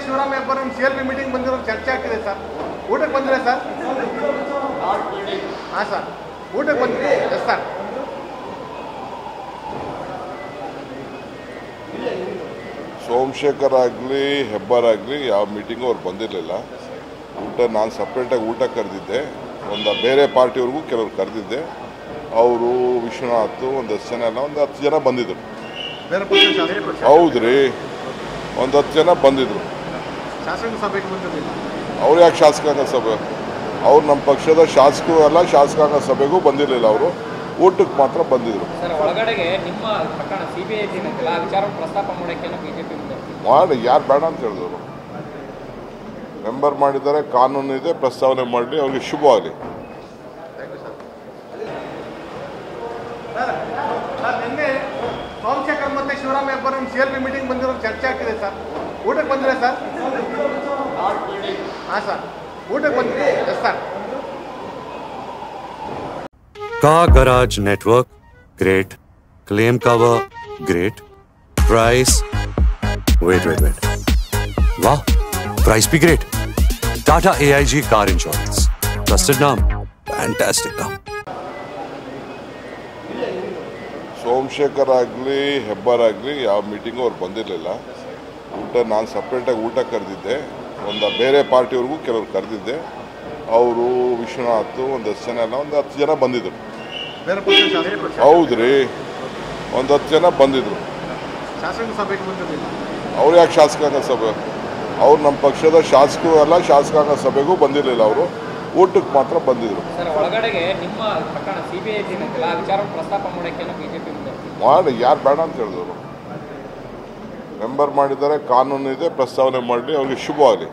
Shivarama Hebbar CLP meeting ಬಂದಿರೋ ಚರ್ಚೆ ಆಗ್ತಿದೆ ಸರ್. ಊಟಕ್ಕೆ ಬಂದಿರಾ ಸರ್? ಹಾಂ ಸರ್, ಊಟಕ್ಕೆ ಬಂದಿದೆ. Yes sir. ಸೋಮಶೇಖರ್ ಆಗಲಿ ಹೆಬ್ಬಾರ್ ಆಗಲಿ ಯಾವ ಮೀಟಿಂಗು ಅವ್ರು ಬಂದಿರಲಿಲ್ಲ. ಊಟ ನಾನು ಸಪ್ರೇಟಾಗಿ ಊಟ ಕರೆದಿದ್ದೆ. ಒಂದು ಬೇರೆ ಪಾರ್ಟಿಯವ್ರಿಗೂ ಕೆಲವ್ರು ಕರೆದಿದ್ದೆ. ಅವರು ವಿಶ್ವನಾಥ್ ಒಂದು 10 ಜನ ಎಲ್ಲ ಒಂದು 10 ಜನ ಬಂದಿದ್ರು. ಹೌದ್ರಿ, ಒಂದು 10 ಜನ ಬಂದಿದ್ರು. ಶಾಸಕಾಂಗ ಸಭೆಗೆ ಬಂದಿರಲಿಲ್ಲ. ಅವ್ರು ಯಾಕೆ ಶಾಸಕಾಂಗ ಸಭೆ? ಅವ್ರು ನಮ್ಮ ಪಕ್ಷದ ಶಾಸಕರು ಅಲ್ಲ, ಶಾಸಕಾಂಗ ಸಭೆಗೂ ಬಂದಿರಲಿಲ್ಲ. ಅವರು ಊಟಕ್ಕೆ ಮಾತ್ರ ಬಂದಿದ್ರು. ಒಳಗಡೆಗೆ ನಿಮ್ಮ ಪ್ರಕರಣ CBI ವಿಚಾರ ಪ್ರಸ್ತಾಪ ಮಾಡೋಕ್ಕೆ ಬಿಜೆಪಿ ಮಾಡಿ ಯಾರು ಬೇಡ ಅಂತ ಹೇಳಿದವರು. ಮೆಂಬರ್ ಮಾಡಿದ್ದಾರೆ, ಕಾನೂನು ಇದೆ, ಪ್ರಸ್ತಾವನೆ ಮಾಡಲಿ, ಅವ್ರಿಗೆ ಶುಭವಾಗಲಿ. ನಿನ್ನೆ ಸೋಮಶೇಖರ್ ಮತ್ತೆ ಶಿವರಾಮ ಹೆಬ್ಬಾರ್ CLP ಮೀಟಿಂಗ್ ಬಂದಿರೋ ಚರ್ಚೆ ಆಗ್ತಿದೆ ಸರ್. ಊಟಕ್ಕೆ ಬಂದಿರಾ ಸರ್? ಹಾಂ ಸರ್, ಊಟಕ್ಕೆ ಬಂದಿದೆ. Yes sir. Car Garage Network, great. Claim cover, great. Price, wait. Wow, price be great. Tata AIG Car Insurance. Trusted name, fantastic name. Somashekar ಆಗಲಿ ಹೆಬ್ಬಾರ್ ಆಗಲಿ ಯಾವ ಮೀಟಿಂಗು ಅವ್ರು ಬಂದಿರಲಿಲ್ಲ. ಊಟ ನಾನು ಸಪ್ರೇಟಾಗಿ ಊಟ ಕರೆದಿದ್ದೆ. ಒಂದು ಬೇರೆ ಪಾರ್ಟಿಯವ್ರಿಗೂ ಕೆಲವ್ರು ಕರೆದಿದ್ದೆ. ಅವರು ವಿಶ್ವನಾಥ್ ಒಂದು 10 ಜನ ಎಲ್ಲ ಒಂದು 10 ಜನ ಬಂದಿದ್ರು. ಹೌದ್ರಿ, ಒಂದು 10 ಜನ ಬಂದಿದ್ರು. ಶಾಸಕಾಂಗ ಸಭೆಗೆ ಬಂದಿರಲಿಲ್ಲ. ಅವ್ರು ಯಾಕೆ ಶಾಸಕಾಂಗ ಸಭೆ? ಅವ್ರು ನಮ್ಮ ಪಕ್ಷದ ಶಾಸಕರು ಅಲ್ಲ, ಶಾಸಕಾಂಗ ಸಭೆಗೂ ಬಂದಿರಲಿಲ್ಲ. ಅವರು ಊಟಕ್ಕೆ ಮಾತ್ರ ಬಂದಿದ್ರು. ಒಳಗಡೆಗೆ ನಿಮ್ಮ ಪ್ರಕರಣ CBI ವಿಚಾರ ಪ್ರಸ್ತಾಪ ಮಾಡೋಕ್ಕೆ ಬಿಜೆಪಿ ಮಾಡಿ ಯಾರು ಬೇಡ ಅಂತ ಹೇಳಿದವರು. ಮೆಂಬರ್ ಮಾಡಿದ್ದಾರೆ, ಕಾನೂನು ಇದೆ, ಪ್ರಸ್ತಾವನೆ ಮಾಡಲಿ, ಅವ್ರಿಗೆ ಶುಭವಾಗಲಿ.